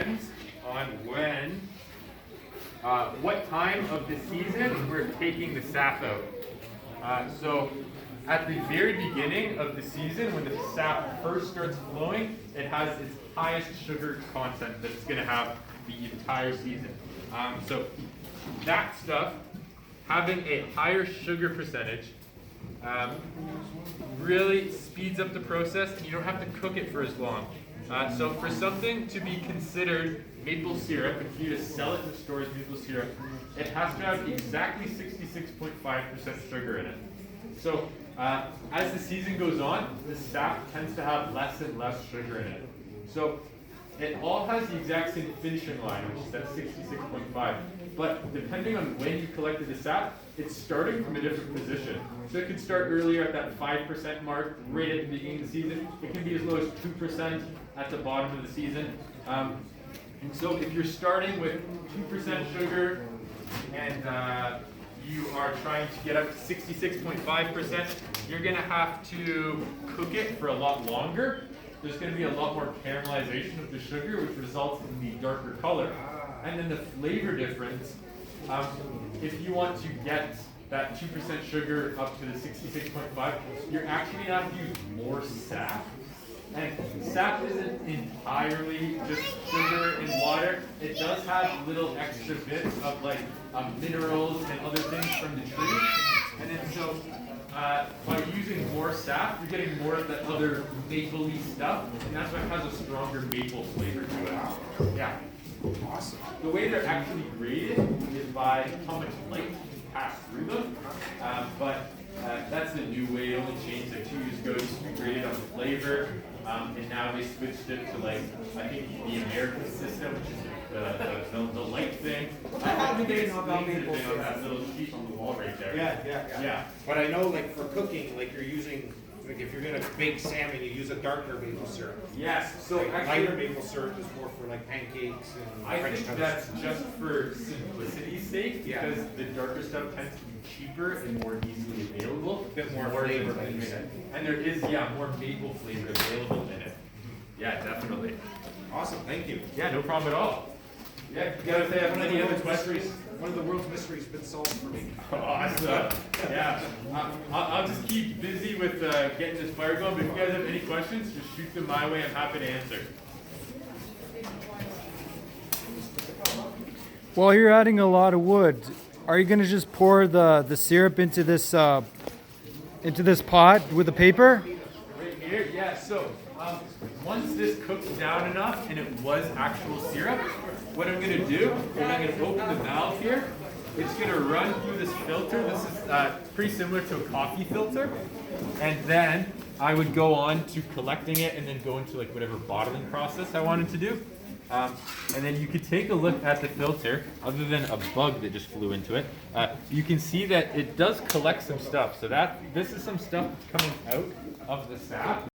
depends on what time of the season we're taking the sap out. So at the very beginning of the season, when the sap first starts flowing, it has its highest sugar content that it's going to have the entire season. So that stuff, having a higher sugar percentage, really speeds up the process, and you don't have to cook it for as long. So for something to be considered maple syrup, and for you to sell it in the store as maple syrup, it has to have exactly 66.5% sugar in it. So as the season goes on, the sap tends to have less and less sugar in it. So it all has the exact same finishing line, which is that 66.5. But depending on when you collected the sap, it's starting from a different position. So it could start earlier at that 5% mark, right at the beginning of the season. It can be as low as 2% at the bottom of the season. And so if you're starting with 2% sugar and you are trying to get up to 66.5%, you're going to have to cook it for a lot longer. There's going to be a lot more caramelization of the sugar, which results in the darker color. And then the flavor difference, if you want to get that 2% sugar up to the 66.5, you're actually going to have to use more sap. And sap isn't entirely just sugar and water. It does have little extra bits of like minerals and other things from the tree. And then so by using more sap, you're getting more of that other maple-y stuff, and that's why it has a stronger maple flavor to it. Yeah. Awesome. The way they're actually graded is by how much light you pass through them. But that's the new way. It only changed like 2 years ago. It used to be graded on flavor, and now they switched it to like I think the American system, which is the light thing. I haven't been on that little sheet on the wall right there. Yeah. But I know, like for cooking, like you're using, like if you're gonna bake salmon, you use a darker maple syrup. Yes. So like actually, lighter maple syrup is more for like pancakes and I French think toast. that's just for simplicity's sake, Yeah. because the darker stuff tends to be cheaper and more easily available. A bit more flavor, like you said. And there is, more maple flavor available in it. Yeah, definitely. Awesome, thank you. Yeah, no problem at all. Yeah, you guys have any other questions? One of the world's mysteries has been solved for me. Awesome. Yeah, I'll just keep busy with getting this fire going, but if you guys have any questions, just shoot them my way. I'm happy to answer. While you're adding a lot of wood, are you going to just pour the syrup into this pot with the paper? Right here, yeah. So once this cooks down enough and it was actual syrup, what I'm going to do is I'm going to open the valve here. It's going to run through this filter. This is pretty similar to a coffee filter. And then I would go on to collecting it and then go into like whatever bottling process I wanted to do. And then you could take a look at the filter, other than a bug that just flew into it. You can see that it does collect some stuff. So this is some stuff that's coming out of the sap.